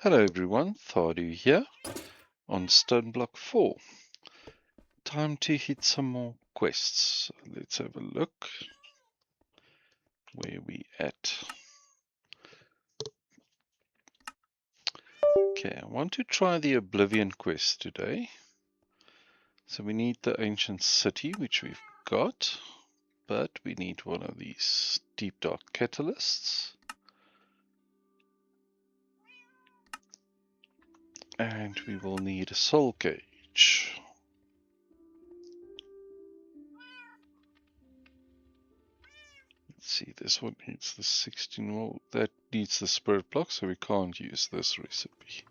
Hello everyone, Thardu here on Stoneblock 4. Time to hit some more quests. Let's have a look. Where we at? Okay, I want to try the Oblivion quest today. So we need the ancient city, which we've got, but we need one of these deep dark catalysts. And we will need a soul cage. Let's see, this one needs the 16 volt. That needs the spirit block, so we can't use this recipe.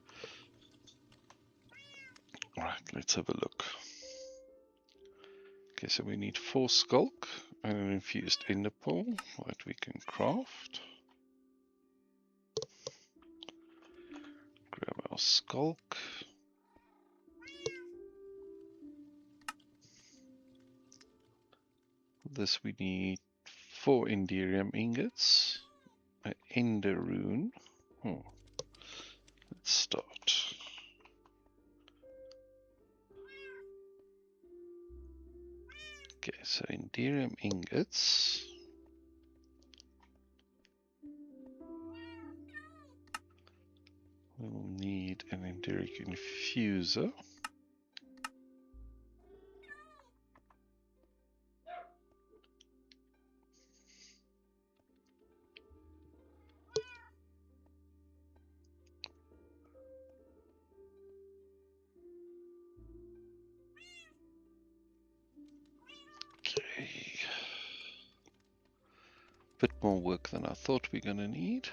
Alright, let's have a look. Okay, so we need 4 skulk and an infused ender pearl that we can craft. Grab our skulk. For this we need 4 enderium ingots, an ender rune. Let's start. Okay, so enderium ingots. We'll need an enderic infuser. Okay. Bit more work than I thought we're gonna need.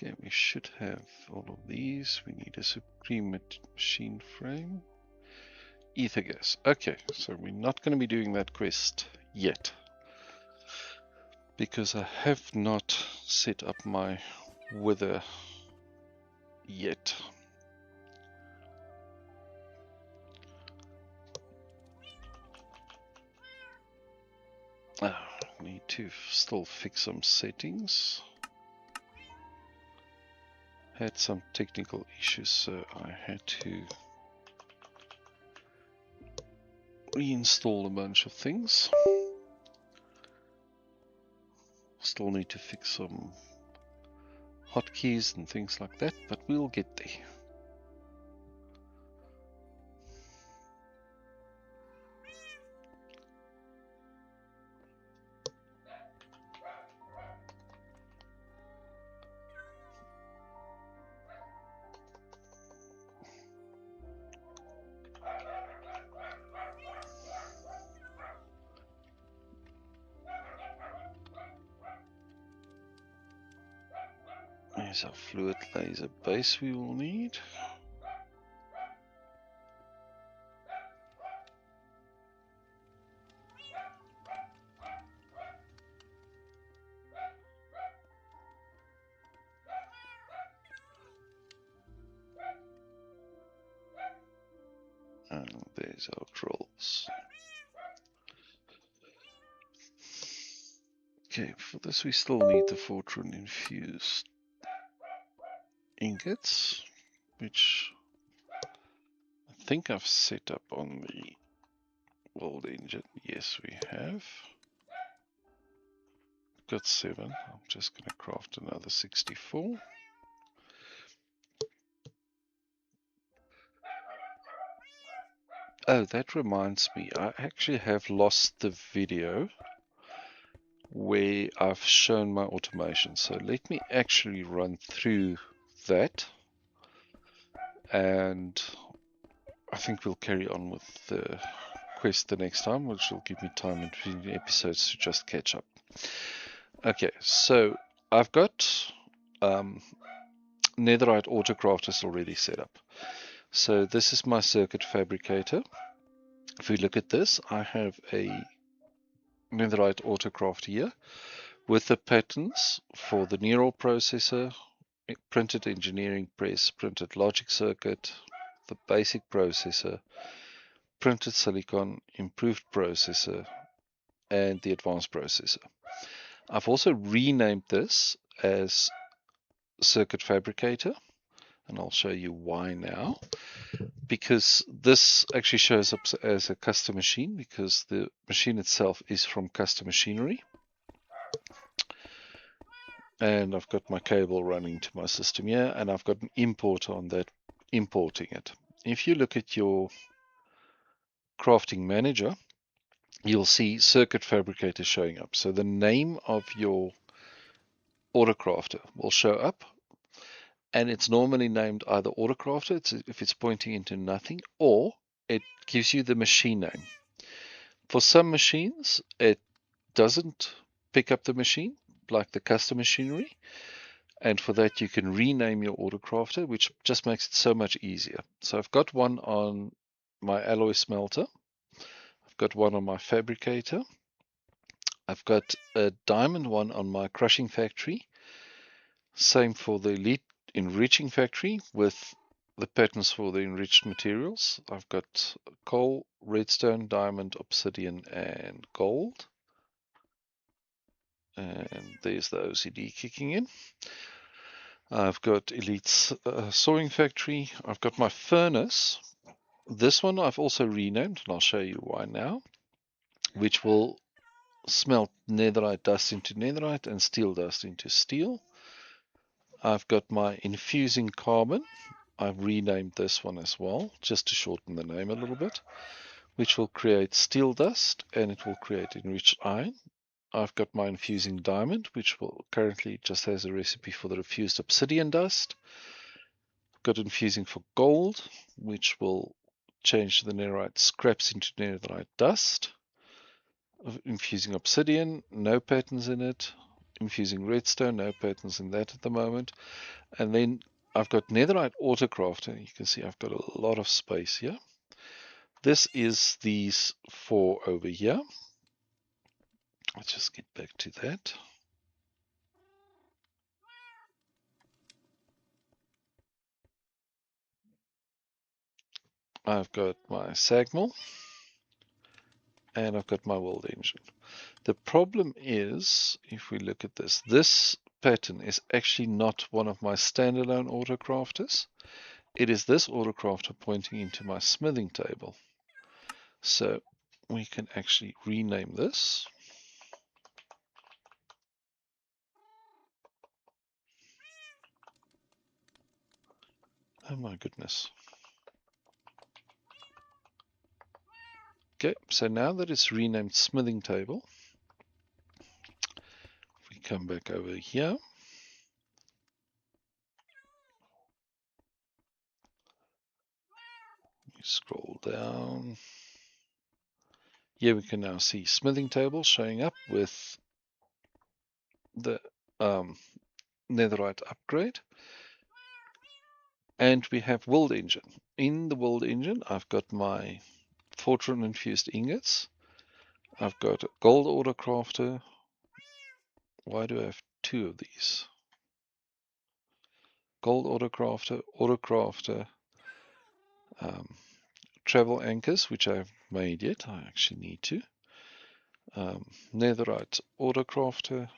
Okay, we should have all of these. We need a supreme machine frame. Ether gas. Okay, so we're not going to be doing that quest yet, because I have not set up my wither yet. I need to still fix some settings. Had some technical issues, so I had to reinstall a bunch of things. Still need to fix some hotkeys and things like that, but we'll get there. There's our fluid laser base we will need. And there's our trolls. Okay, for this we still need the Fortune infused ingots, which I think I've set up on the world engine. Yes, we have. Got 7. I'm just going to craft another 64. Oh, that reminds me, I actually have lost the video where I've shown my automation. So let me actually run through that, and I think we'll carry on with the quest the next time, which will give me time in between episodes to just catch up. Okay, so I've got netherite autocrafters already set up. So this is my circuit fabricator. If we look at this, I have a netherite autocraft here with the patterns for the neural processor, printed engineering press, printed logic circuit, the basic processor, printed silicon, improved processor, and the advanced processor. I've also renamed this as circuit fabricator, and I'll show you why now. Because this actually shows up as a custom machine, because the machine itself is from custom machinery. And I've got my cable running to my system here, and I've got an importer on that importing it. If you look at your crafting manager, you'll see circuit fabricator showing up. So the name of your Autocrafter will show up, and it's normally named either Autocrafter if it's pointing into nothing, or it gives you the machine name. For some machines, it doesn't pick up the machine, like the custom machinery, and for that you can rename your Autocrafter, which just makes it so much easier. So I've got one on my alloy smelter, I've got one on my fabricator, I've got a diamond one on my crushing factory, same for the elite enriching factory with the patterns for the enriched materials. I've got coal, redstone, diamond, obsidian, and gold. And there's the OCD kicking in. I've got Elite's sawing factory. I've got my furnace. This one I've also renamed, and I'll show you why now, which will smelt netherite dust into netherite and steel dust into steel. I've got my infusing carbon. I've renamed this one as well, just to shorten the name a little bit, which will create steel dust and it will create enriched iron. I've got my infusing diamond, which will currently just has a recipe for the infused obsidian dust. I've got infusing for gold, which will change the netherite scraps into netherite dust. Infusing obsidian, no patterns in it. Infusing redstone, no patterns in that at the moment. And then I've got netherite autocrafting. You can see I've got a lot of space here. This is these four over here. Let's just get back to that. I've got my sag mill and I've got my weld engine. The problem is, if we look at this, this pattern is actually not one of my standalone autocrafters. It is this autocrafter pointing into my smithing table. So we can actually rename this. Oh my goodness. Okay, so now that it's renamed smithing table, if we come back over here, we scroll down. Here we can now see smithing table showing up with the netherite upgrade. And we have weld engine. In the weld engine, I've got my Fortran infused ingots. I've got a gold autocrafter. Why do I have two of these? Gold autocrafter, travel anchors, which I haven't made yet. I actually need to. Netherite autocrafter,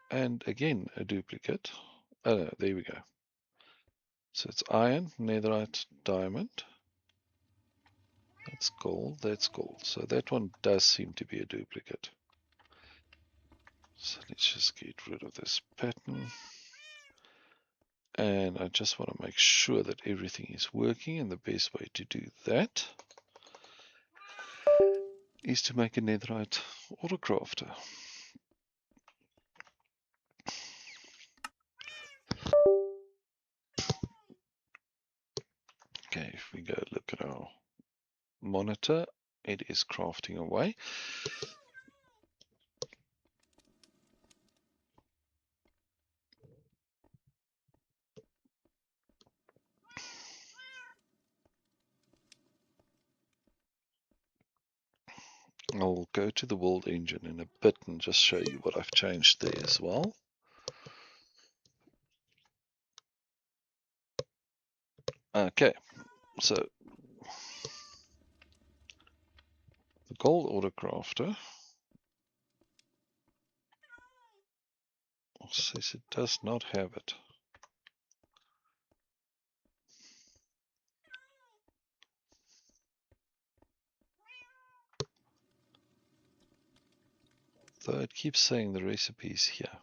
and again a duplicate. Oh no, there we go. So it's iron, netherite, diamond. That's gold, that's gold. So that one does seem to be a duplicate. So let's just get rid of this pattern. And I just want to make sure that everything is working, and the best way to do that is to make a netherite autocrafter. Okay, if we go look at our monitor, it is crafting away. I'll go to the weld engine in a bit and just show you what I've changed there as well. Okay, so The gold autocrafter says it does not have it. Though it keeps saying the recipe is here.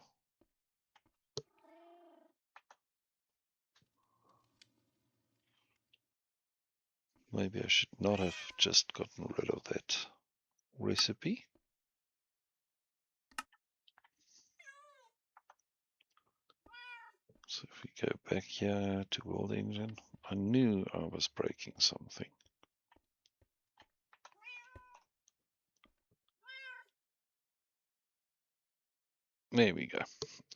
Maybe I should not have just gotten rid of that recipe. So if we go back here to World Engine, I knew I was breaking something. There we go.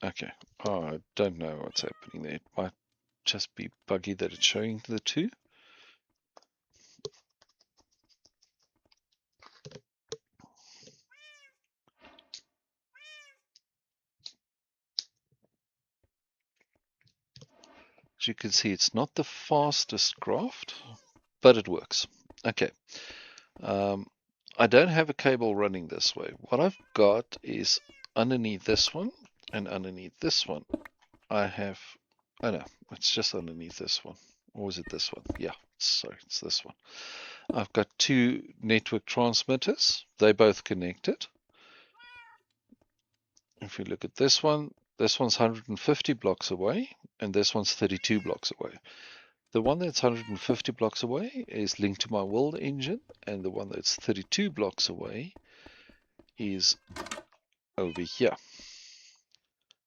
Okay. Oh, I don't know what's happening there. It might just be buggy that it's showing the two. As you can see, it's not the fastest craft, but it works. Okay. I don't have a cable running this way. What I've got is underneath this one and underneath this one, I have, oh no, it's just underneath this one. Or is it this one? Yeah, sorry, it's this one. I've got two network transmitters. They're both connected. If you look at this one's 150 blocks away, and this one's 32 blocks away. The one that's 150 blocks away is linked to my world engine, and the one that's 32 blocks away is over here.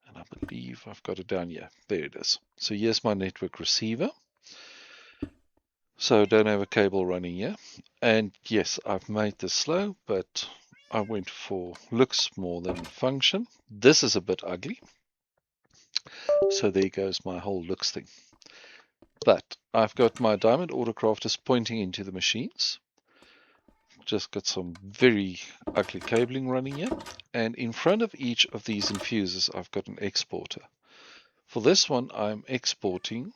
And I believe I've got it down here. There it is. So here's my network receiver. So I don't have a cable running here. And yes, I've made this slow, but I went for looks more than function. This is a bit ugly. So there goes my whole looks thing. But I've got my diamond autocrafters pointing into the machines. Just got some very ugly cabling running here. And in front of each of these infusers, I've got an exporter. For this one, I'm exporting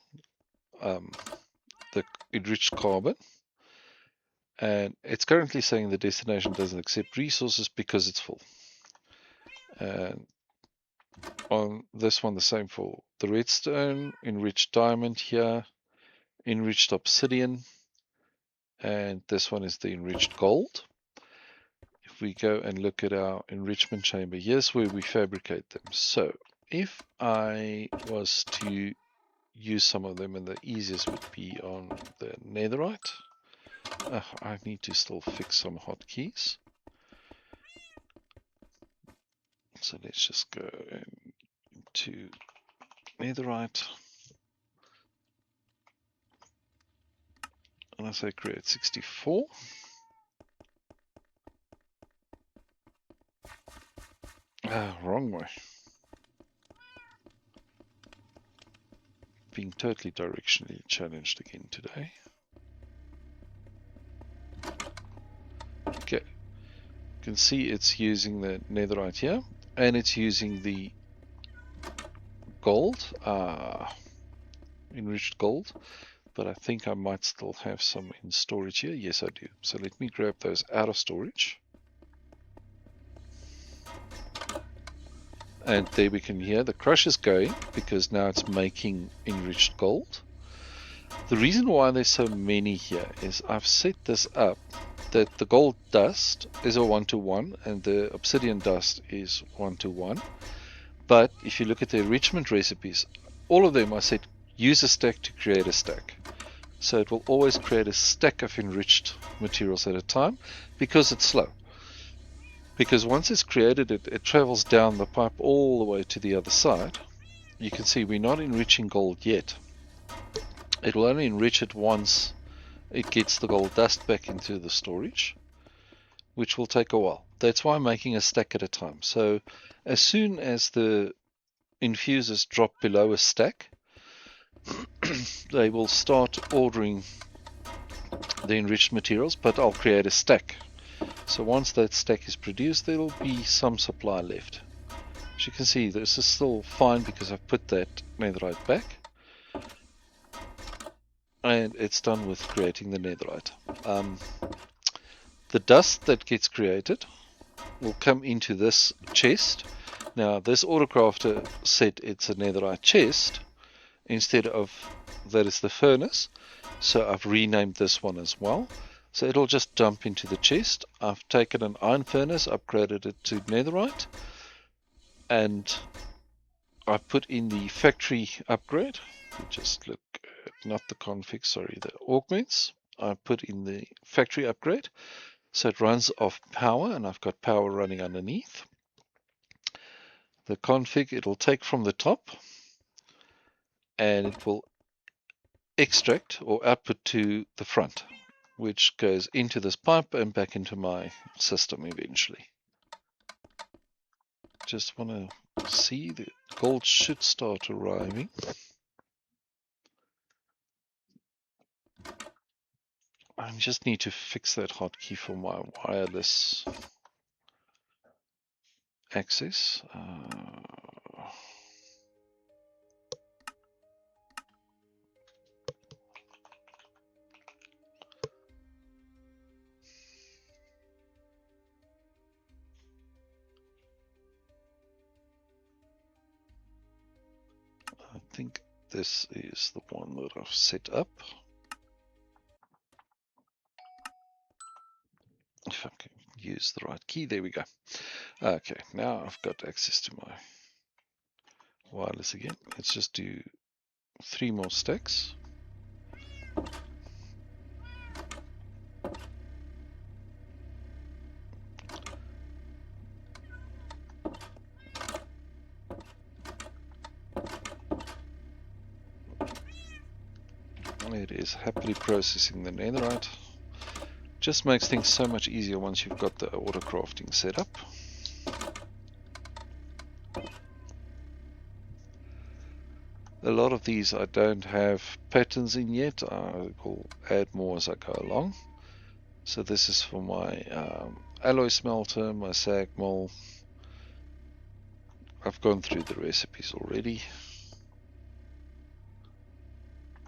the enriched carbon. And it's currently saying the destination doesn't accept resources because it's full. And on this one, the same for the redstone, enriched diamond here, enriched obsidian, and this one is the enriched gold. If we go and look at our enrichment chamber, here's where we fabricate them. So if I was to use some of them, and the easiest would be on the netherite. I need to still fix some hotkeys. So let's just go into netherite. And I say create 64. Wrong way. Being totally directionally challenged again today. Okay. You can see it's using the netherite here, and it's using the gold, enriched gold, but I think I might still have some in storage here. Yes, I do. So let me grab those out of storage. And there we can hear the crush is going because now it's making enriched gold. The reason why there's so many here is I've set this up that the gold dust is a 1-to-1 and the obsidian dust is 1-to-1. But if you look at the enrichment recipes, all of them are set use a stack to create a stack. So it will always create a stack of enriched materials at a time because it's slow. Because once it's created, it travels down the pipe all the way to the other side. You can see we're not enriching gold yet. It will only enrich it once it gets the gold dust back into the storage, which will take a while. That's why I'm making a stack at a time. So as soon as the infusers drop below a stack, they will start ordering the enriched materials, but I'll create a stack. So once that stack is produced, there will be some supply left. As you can see, this is still fine because I've put that netherite back. And it's done with creating the netherite. The dust that gets created will come into this chest. Now, this Autocrafter said it's a netherite chest instead of that is the furnace, so I've renamed this one as well. So it'll just dump into the chest. I've taken an iron furnace, upgraded it to netherite, and I put in the factory upgrade. Just look at, not the config, sorry, the augments. I put in the factory upgrade, so it runs off power, and I've got power running underneath. The config, it'll take from the top, and it will extract or output to the front, which goes into this pipe and back into my system eventually. Just want to see the gold should start arriving. I just need to fix that hotkey for my wireless access. I think this is the one that I've set up. If I can use the right key, there we go. Okay, now I've got access to my wireless again. Let's just do 3 more stacks. It is happily processing the netherite. Just makes things so much easier once you've got the autocrafting set up. A lot of these I don't have patterns in yet. I will add more as I go along. So this is for my alloy smelter, my sag mill. I've gone through the recipes already.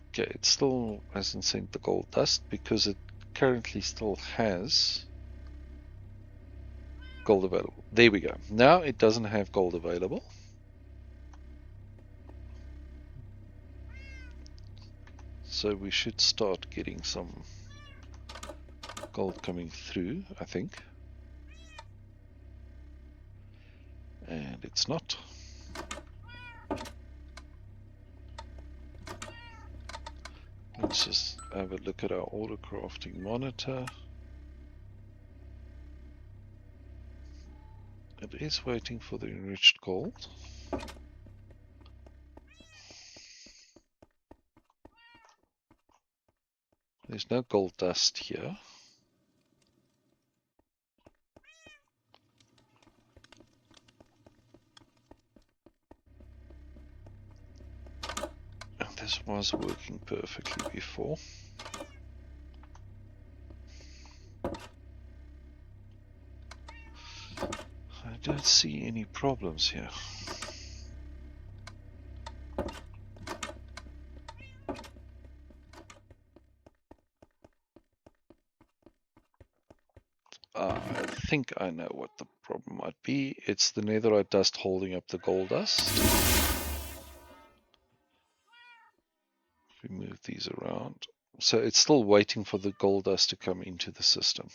Okay, it still hasn't sent the gold dust because it currently still has gold available. There we go. Now it doesn't have gold available. So we should start getting some gold coming through, I think. And it's not. Let's just have a look at our autocrafting monitor. It is waiting for the enriched gold. There's no gold dust here. And this was working perfectly before. I don't see any problems here. I think I know what the problem might be. It's the netherite dust holding up the gold dust. If we move these around. So it's still waiting for the gold dust to come into the system.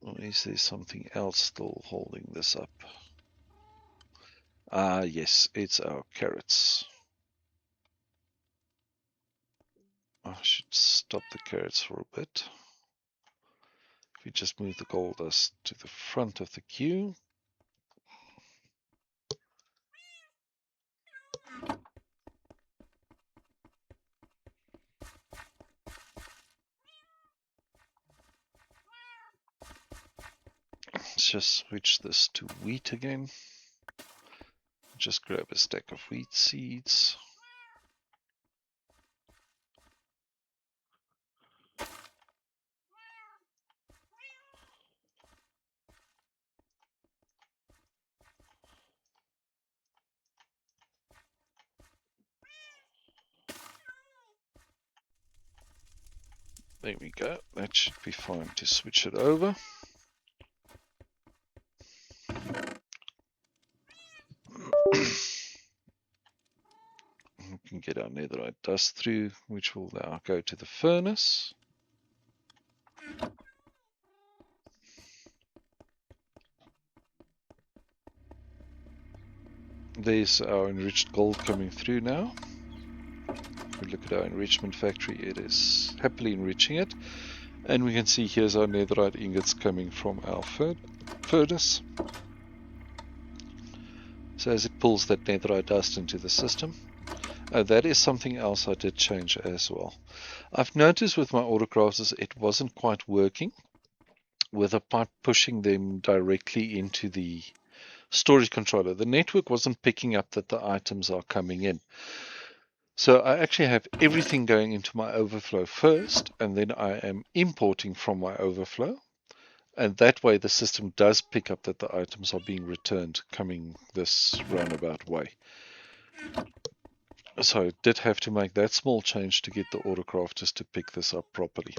Or is there something else still holding this up? Yes, it's our carrots. I should stop the carrots for a bit. If we just move the gold dust to the front of the queue. Let's just switch this to wheat again. Just grab a stack of wheat seeds. There we go. That should be fine to switch it over. We can get our netherite dust through, which will now go to the furnace. There's our enriched gold coming through now. If we look at our enrichment factory, it is happily enriching it. And we can see here's our netherite ingots coming from our furnace. So as it pulls that netherite dust into the system. That is something else I did change as well. I've noticed with my autocrafters it wasn't quite working with a pipe pushing them directly into the storage controller. The network wasn't picking up that the items are coming in. So I actually have everything going into my overflow first, and then I am importing from my overflow. And that way the system does pick up that the items are being returned coming this roundabout way. So I did have to make that small change to get the autocrafters to pick this up properly.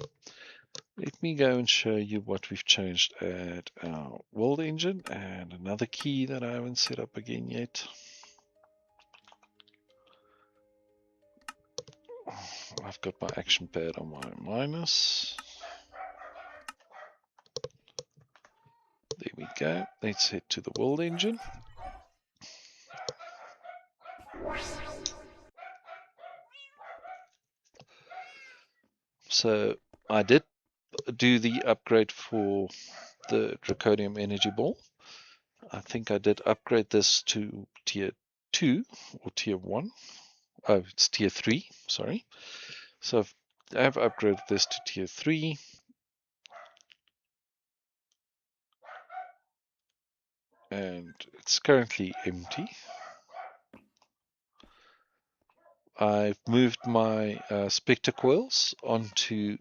Let me go and show you what we've changed at our world engine, and another key that I haven't set up again yet. I've got my action pad on my minus. There we go. Let's head to the world engine. So I did do the upgrade for the draconium energy ball. I think I did upgrade this to tier 2 or tier 1. Oh, it's tier 3, sorry. So I've upgraded this to tier 3. And it's currently empty. I've moved my spectre coils onto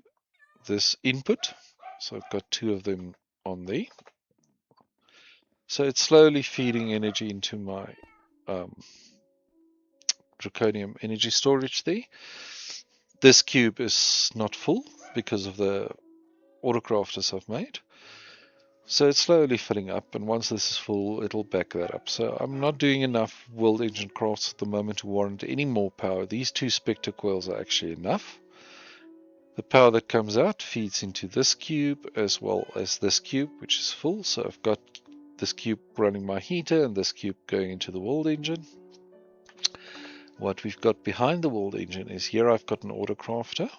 this input. So I've got 2 of them on there. So it's slowly feeding energy into my draconium energy storage there. This cube is not full because of the autocrafters I've made. So it's slowly filling up, and once this is full, it'll back that up. So I'm not doing enough world engine crafts at the moment to warrant any more power. These 2 spectre coils are actually enough. The power that comes out feeds into this cube as well as this cube, which is full. So I've got this cube running my heater and this cube going into the world engine. What we've got behind the world engine is here I've got an autocrafter.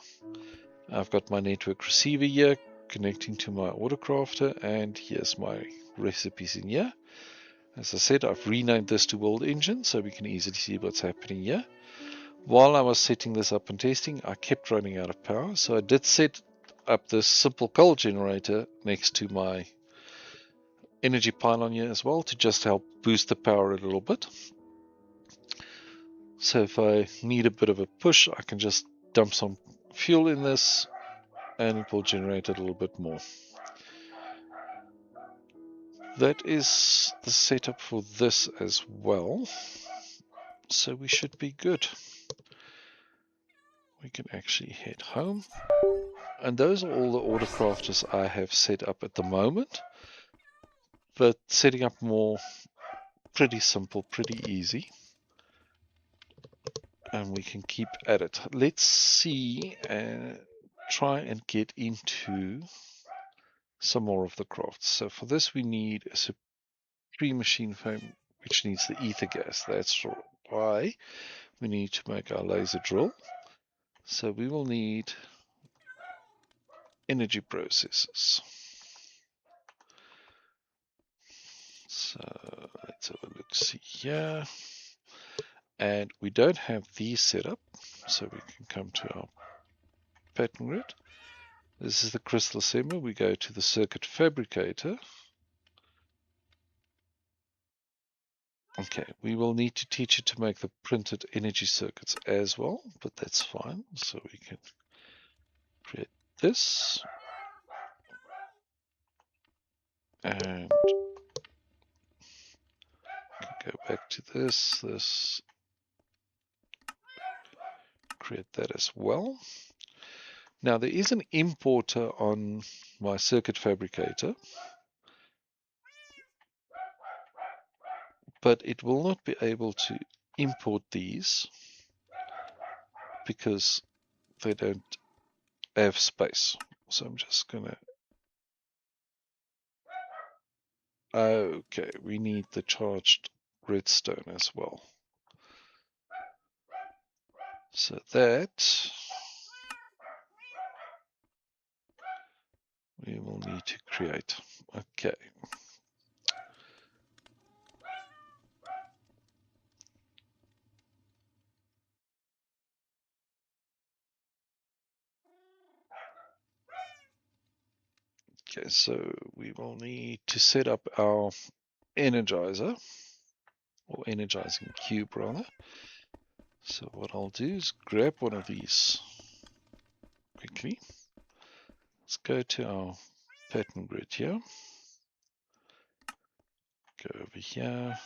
I've got my network receiver here connecting to my autocrafter, and here's my recipes in here. As I said, I've renamed this to world engine so we can easily see what's happening here. While I was setting this up and testing, I kept running out of power, so I did set up this simple coal generator next to my energy pylon here as well to just help boost the power a little bit. So if I need a bit of a push, I can just dump some fuel in this and it will generate a little bit more. That is the setup for this as well. So we should be good. We can actually head home. And those are all the autocrafters I have set up at the moment. But setting up more, pretty simple, pretty easy. And we can keep at it. Let's see and try and get into some more of the crafts. So for this we need a supreme machine frame, which needs the ether gas. That's why we need to make our laser drill. So we will need energy processors. So let's have a look, see here. And we don't have these set up, so we can come to our pattern grid. This is the crystal assembler. We go to the circuit fabricator. Okay, we will need to teach it to make the printed energy circuits as well, but that's fine. So we can create this. And go back to this, create that as well. Now there is an importer on my circuit fabricator, but it will not be able to import these because they don't have space. So I'm just gonna, okay, we need the charged redstone as well. So that we will need to create. Okay. Okay, so we will need to set up our energizer, or energizing cube rather. So what I'll do is grab one of these quickly. Let's go to our pattern grid here. Go over here.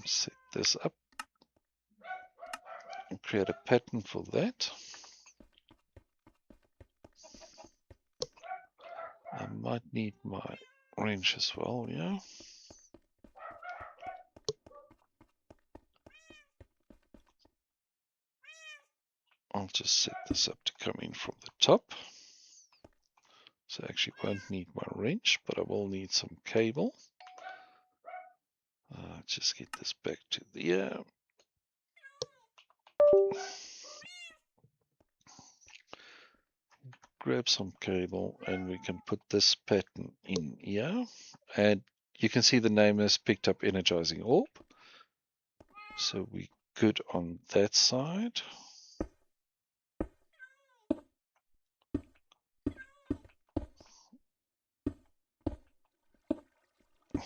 Set this up. And create a pattern for that. I might need my wrench as well, yeah. I'll just set this up to come in from the top. So I actually won't need my wrench, but I will need some cable. Just get this back to there. Grab some cable and we can put this pattern in here. And you can see the name has picked up energizing orb. So we're good on that side.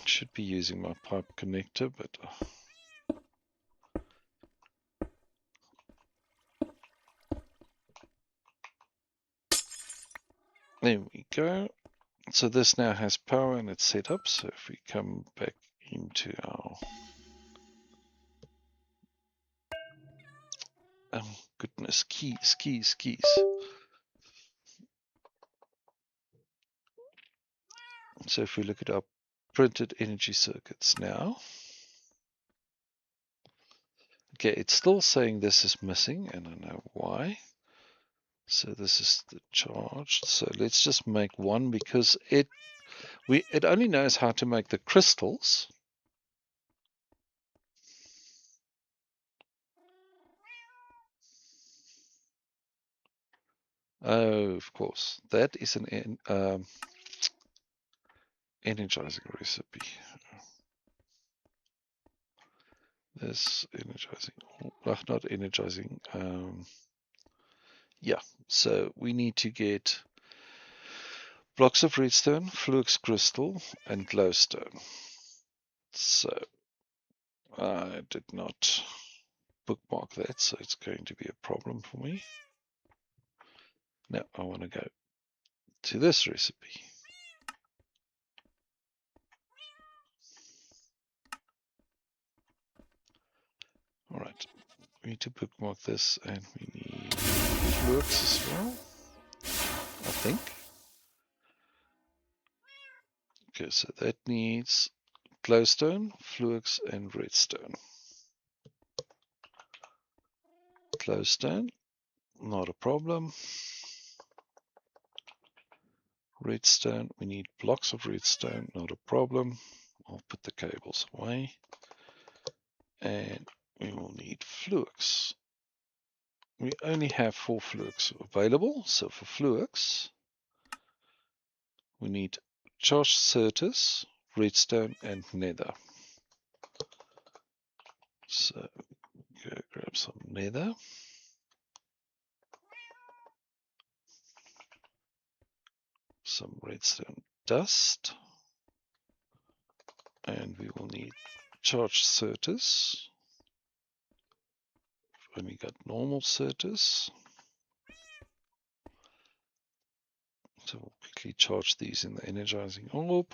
Should be using my pipe connector, but there we go. So this now has power and it's set up. So if we come back into our, oh goodness, keys. So if we look at our printed energy circuits now, okay, it's still saying this is missing, and I know why. So this is the charged. So let's just make one because it only knows how to make the crystals. Oh, of course, that is an energizing recipe. This energizing, not energizing. Yeah, so we need to get blocks of redstone, flux crystal, and glowstone. So I did not bookmark that, so it's going to be a problem for me. Now I want to go to this recipe. All right, we need to bookmark this, and we need flux as well, I think. Okay, so that needs glowstone, flux, and redstone. Glowstone, not a problem. Redstone, we need blocks of redstone, not a problem. I'll put the cables away. And we will need flux. We only have 4 flux available, so for flux, we need charged certus, redstone, and nether. So go grab some nether. Some redstone dust. And we will need charged certus. We've only got normal certus. So we'll quickly charge these in the energizing orb.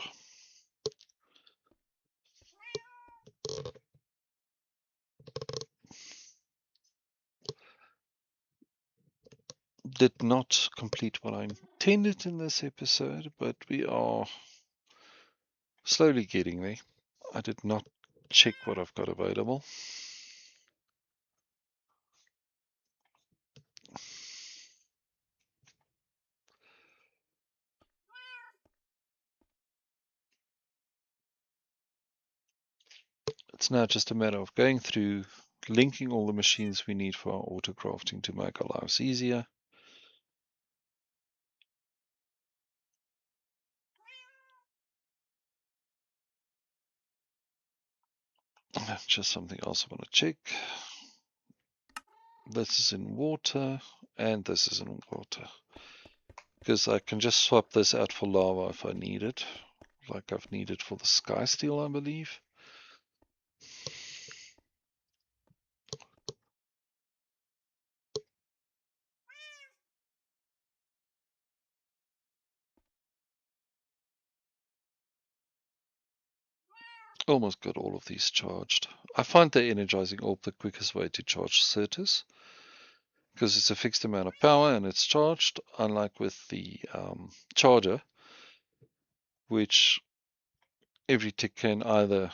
Did not complete what I intended in this episode, but we are slowly getting there. I did not check what I've got available. It's now just a matter of going through, linking all the machines we need for our autocrafting to make our lives easier. Just something else I want to check. This is in water, and this is in water. Because I can just swap this out for lava if I need it, like I've needed for the sky steel, I believe. Almost got all of these charged. I find the energizing orb the quickest way to charge Certus, because it's a fixed amount of power and it's charged, unlike with the charger, which every tick can either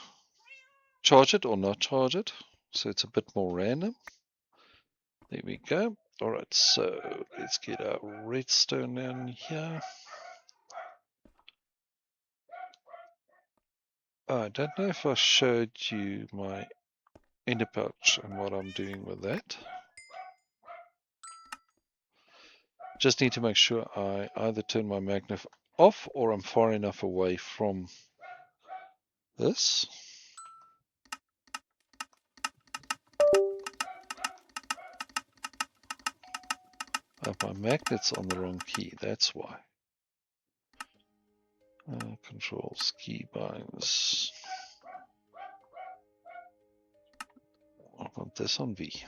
charge it or not charge it, so it's a bit more random. There we go. Alright, so let's get our redstone down here. I don't know if I showed you my ender pouch and what I'm doing with that. Just need to make sure I either turn my magnet off or I'm far enough away from this. My magnet's on the wrong key, that's why. Controls, keybinds. I want this on V.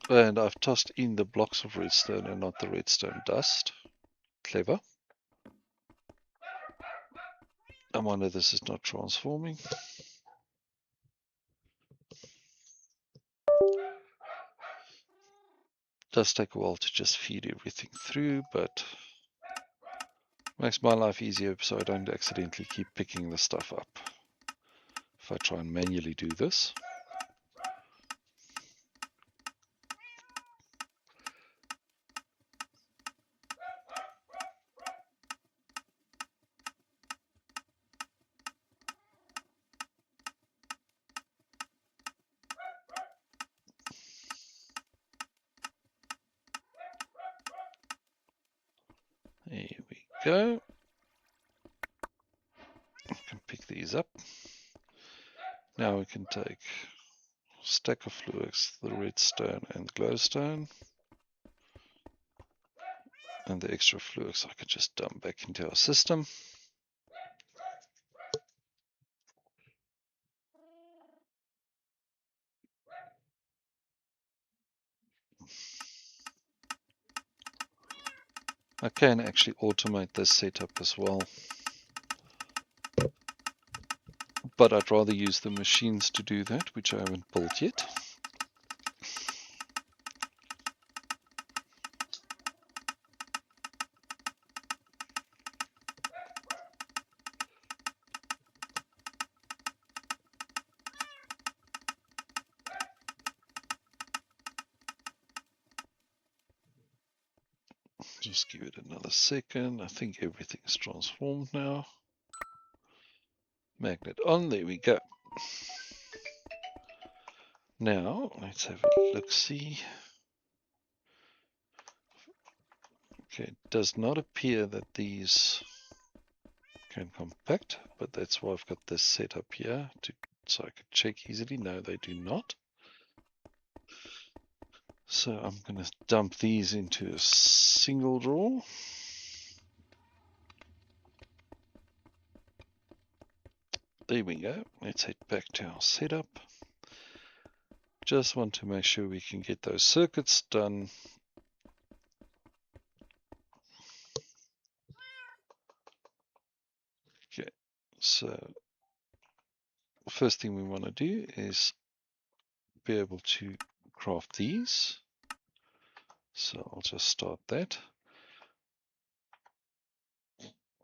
And I've tossed in the blocks of redstone and not the redstone dust. Clever. I wonder this is not transforming. Does take a while to just feed everything through, but makes my life easier so I don't accidentally keep picking the stuff up if I try and manually do this. There we go. I can pick these up. Now we can take a stack of fluix, the redstone and glowstone. And the extra fluix I could just dump back into our system. I can actually automate this setup as well, but I'd rather use the machines to do that, which I haven't built yet. Just give it another second. I think everything's transformed now. Magnet on, there we go. Now, let's have a look-see. Okay, it does not appear that these can compact, but that's why I've got this set up here, so I could check easily. No, they do not. So I'm going to dump these into a single drawer. There we go. Let's head back to our setup. Just want to make sure we can get those circuits done. Okay, so first thing we want to do is be able to craft these. So I'll just start that.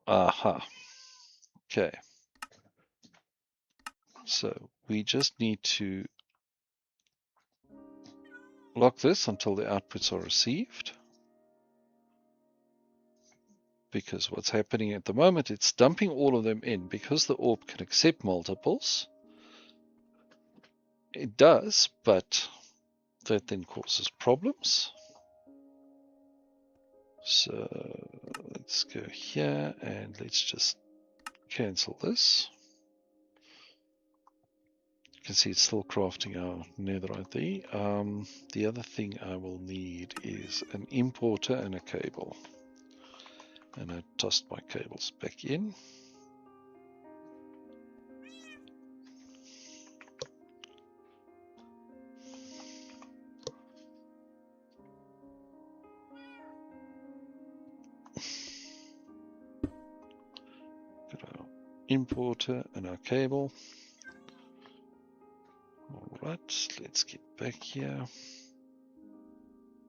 Aha. Okay. So we just need to lock this until the outputs are received. Because what's happening at the moment, it's dumping all of them in. Because the AUP can accept multiples, it does, but that then causes problems. So let's go here and let's just cancel this. You can see it's still crafting our netherite there. The other thing I will need is an importer and a cable. And I tossed my cables back in. Got our importer and our cable. Alright, let's get back here.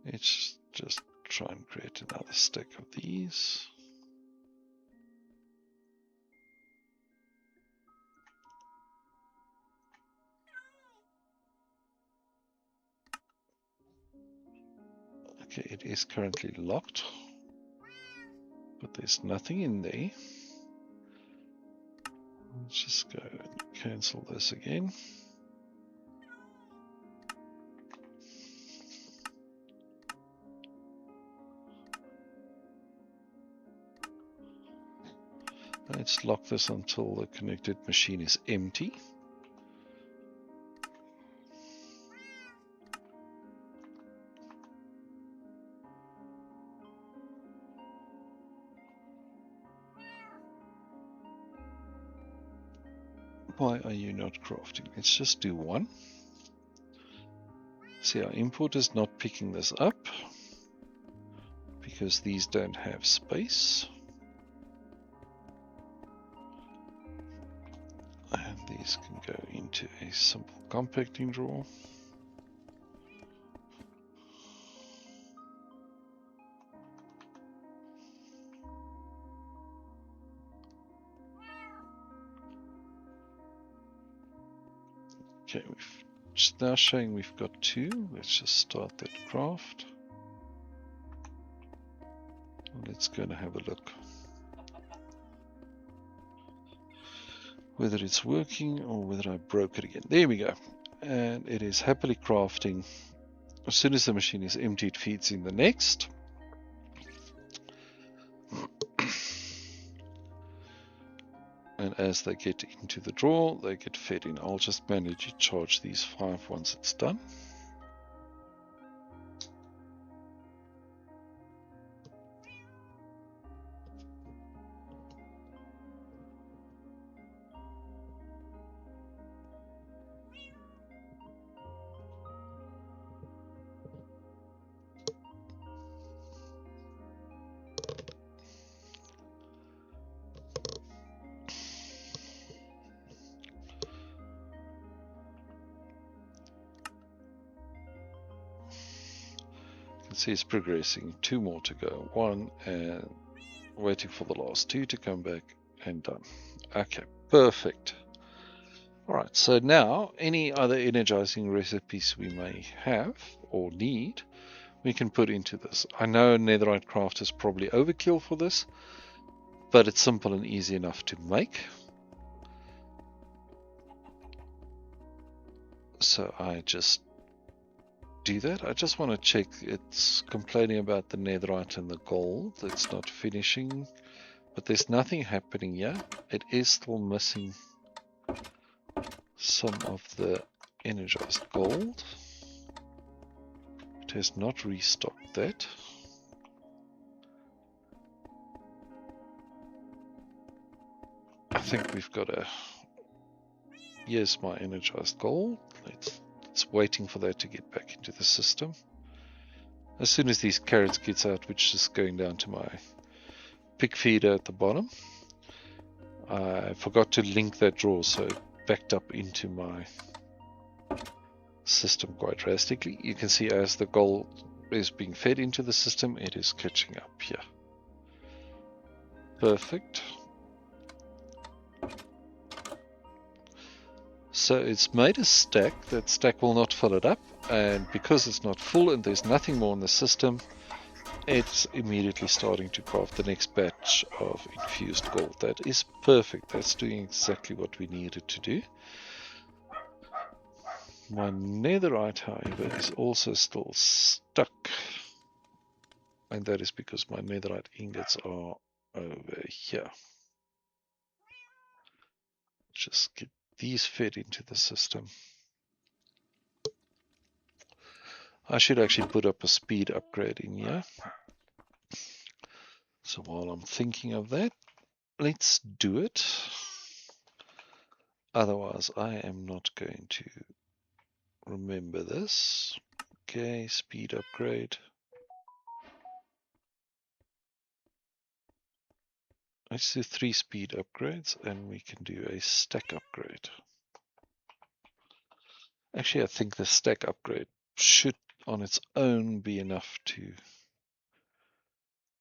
Let's just try and create another stack of these. Okay, it is currently locked, but there's nothing in there. Let's just go and cancel this again. Let's lock this until the connected machine is empty. Why are you not crafting? Let's just do one. See, our import is not picking this up because these don't have space. And these can go into a simple compacting drawer. Okay, it's now showing we've got two. Let's just start that craft. Let's go and have a look whether it's working or whether I broke it again. There we go. And it is happily crafting. As soon as the machine is empty, it feeds in the next. And as they get into the drawer, they get fed in. I'll just manually charge these 5 once it's done. You can see it's progressing. 2 more to go. 1 and waiting for the last 2 to come back and done. Okay, perfect. Alright, so now any other energizing recipes we may have or need, we can put into this. I know netherite craft is probably overkill for this, but it's simple and easy enough to make. So I just do that. I just want to check. It's complaining about the netherite and the gold. It's not finishing, but there's nothing happening here. It is still missing some of the energized gold. It has not restocked that. I think we've got to Here's my energized gold. It's waiting for that to get back into the system. As soon as these carrots gets out, which is going down to my pig feeder at the bottom, I forgot to link that drawer, so it backed up into my system quite drastically. You can see as the gold is being fed into the system, it is catching up here. Perfect. So it's made a stack. That stack will not fill it up, and because it's not full and there's nothing more in the system, it's immediately starting to craft the next batch of infused gold. That is perfect. That's doing exactly what we needed to do. My netherite, however, is also still stuck, and that is because my netherite ingots are over here. Just get these fed into the system. I should actually put up a speed upgrade in here. So while I'm thinking of that, let's do it. Otherwise, I am not going to remember this. Okay, speed upgrade. Let's do 3 speed upgrades and we can do a stack upgrade. Actually, I think the stack upgrade should on its own be enough to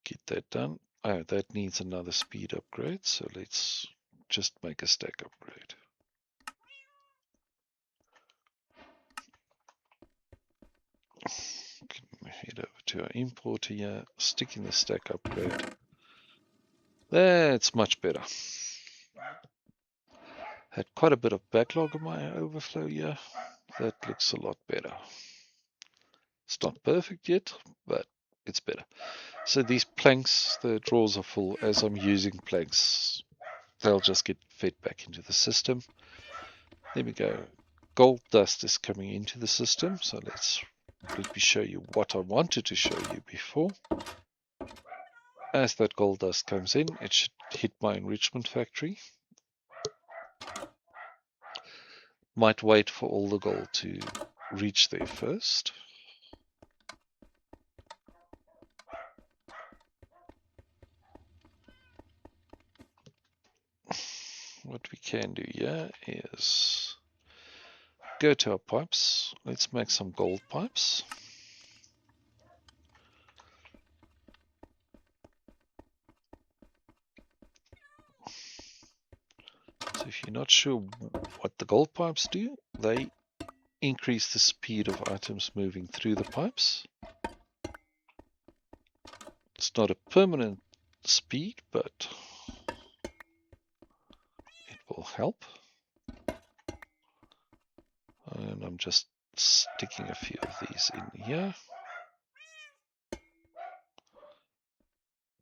get that done. Oh, that needs another speed upgrade, so let's just make a stack upgrade. Head over to our importer here, stick in the stack upgrade. That's much better. Had quite a bit of backlog in my overflow here. That looks a lot better. It's not perfect yet, but it's better. So these planks, the drawers are full. As I'm using planks, they'll just get fed back into the system. There we go. Gold dust is coming into the system, so let me show you what I wanted to show you before. As that gold dust comes in, it should hit my enrichment factory. Might wait for all the gold to reach there first. What we can do here is go to our pipes. Let's make some gold pipes. So if you're not sure what the gold pipes do, they increase the speed of items moving through the pipes. It's not a permanent speed, but it will help. And I'm just sticking a few of these in here.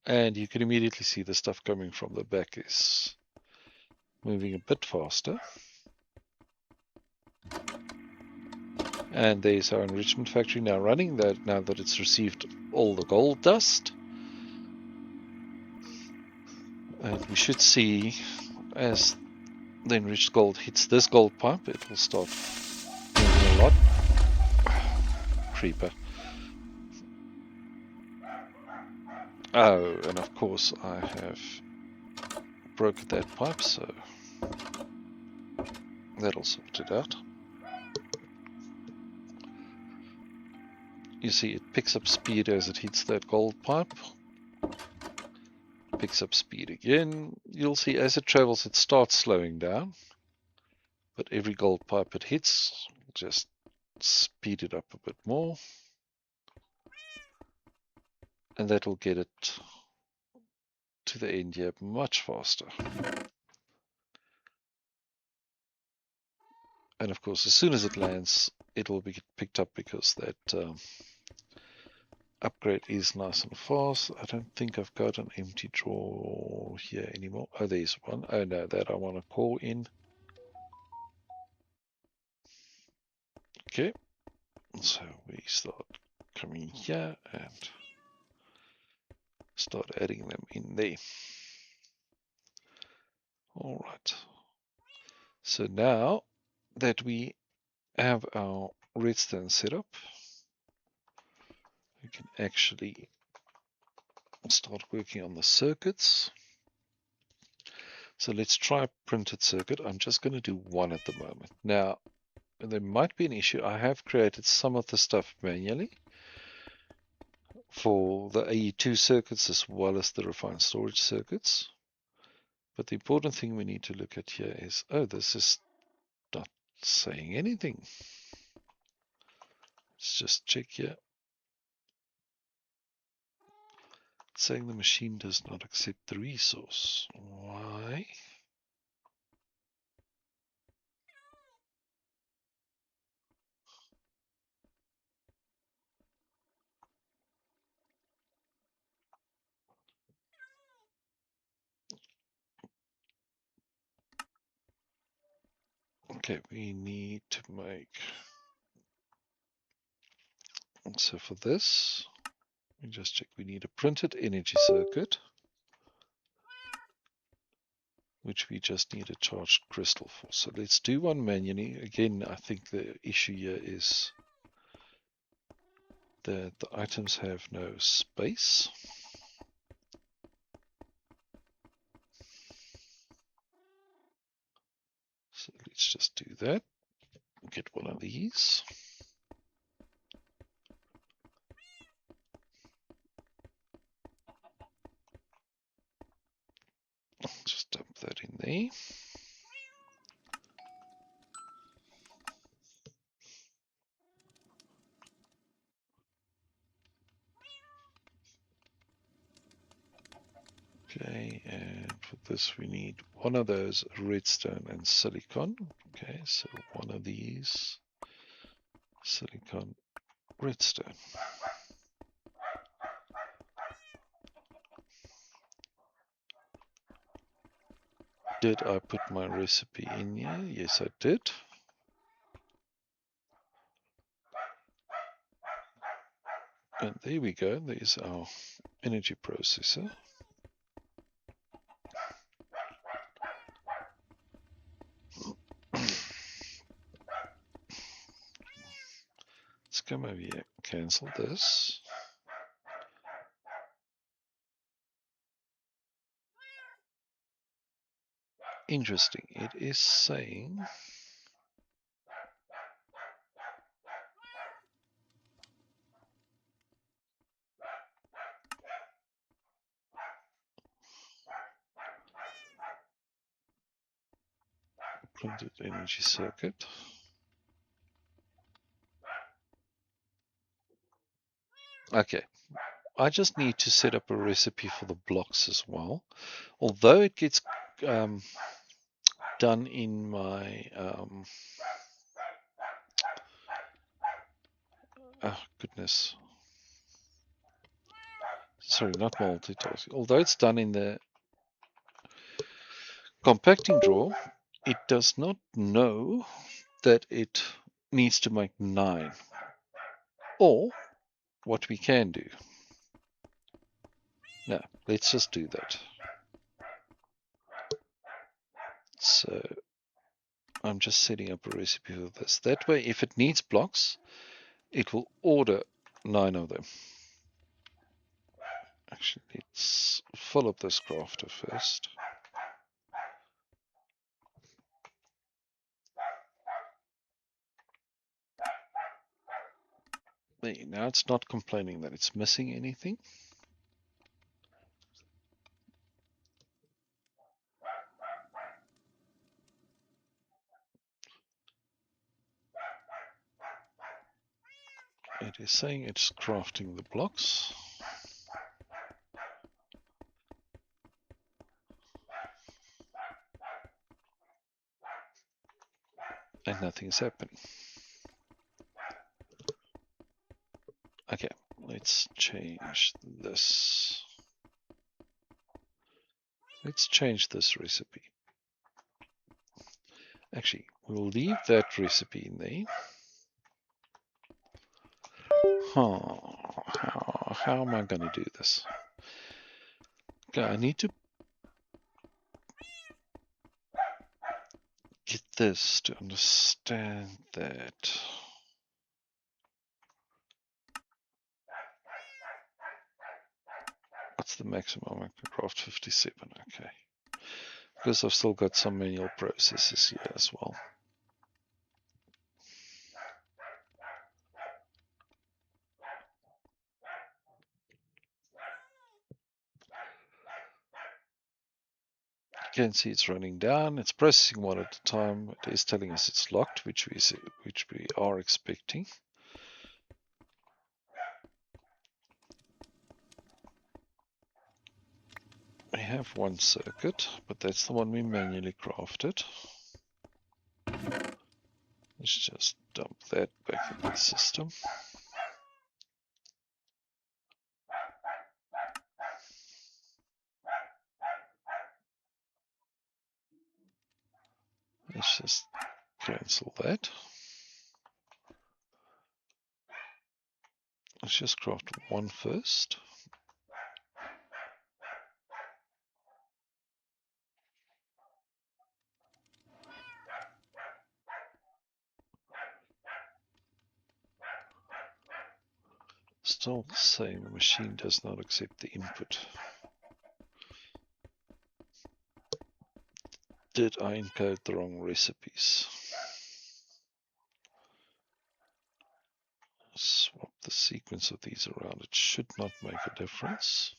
And you can immediately see the stuff coming from the back is moving a bit faster. And there's our enrichment factory now running, now that it's received all the gold dust. And we should see, as the enriched gold hits this gold pipe, it will start moving a lot. Creeper. Oh, and of course I have broken that pipe, so that'll sort it out. You see it picks up speed as it hits that gold pipe. Picks up speed again. You'll see as it travels it starts slowing down. But every gold pipe it hits will just speed it up a bit more. And that will get it to the end here much faster. And of course, as soon as it lands, it will be picked up because that upgrade is nice and fast. I don't think I've got an empty drawer here anymore. Oh, there's one. Oh no, that I want to call in. Okay, so we start coming here and start adding them in there. All right. So now that we have our redstone set up, we can actually start working on the circuits. So let's try a printed circuit. I'm just going to do one at the moment. Now, there might be an issue. I have created some of the stuff manually for the AE2 circuits as well as the refined storage circuits. But the important thing we need to look at here is, oh, this is not saying anything. Let's just check here. It's saying the machine does not accept the resource. Why? Okay, we need to make, so for this, we just check, we need a printed energy circuit, which we just need a charged crystal for. So let's do one manually. Again, I think the issue here is that the items have no space. So let's just do that. Get one of these. Just dump that in there. Okay, and for this we need one of those redstone and silicon. Okay, so one of these silicon redstone. Did I put my recipe in here? Yes, I did. And there we go. There's our energy processor. Let's come over here, cancel this. Interesting. It is saying printed energy circuit. Okay, I just need to set up a recipe for the blocks as well. Although it gets done in my oh goodness, sorry, not multitasking. Although it's done in the compacting drawer, it does not know that it needs to make 9. Or what we can do. Now, let's just do that. So I'm just setting up a recipe for this. That way, if it needs blocks, it will order 9 of them. Actually, let's fill up this crafter first. There, now it's not complaining that it's missing anything. It is saying it's crafting the blocks. And nothing's happening. Okay, let's change this. Let's change this recipe. Actually, we'll leave that recipe in there. How am I going to do this? Okay, I need to get this to understand that. What's the maximum I can craft? 57, okay. Because I've still got some manual processes here as well. You can see it's running down. It's processing one at a time. It is telling us it's locked, which we are expecting. We have one circuit, but that's the one we manually crafted. Let's just dump that back into the system. Let's just cancel that. Let's just craft one first. Still saying the machine does not accept the input. Did I encode the wrong recipes? Swap the sequence of these around. It should not make a difference.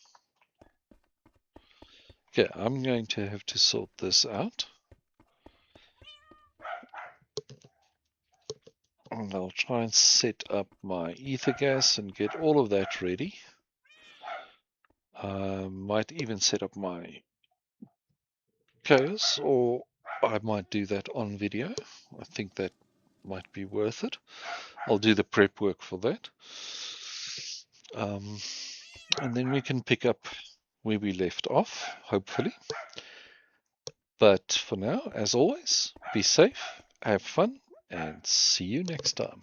Okay, I'm going to have to sort this out. And I'll try and set up my ether gas and get all of that ready. Might even set up my chaos, or I might do that on video. I think that might be worth it. I'll do the prep work for that. And then we can pick up where we left off, hopefully. But for now, as always, be safe, have fun, and see you next time.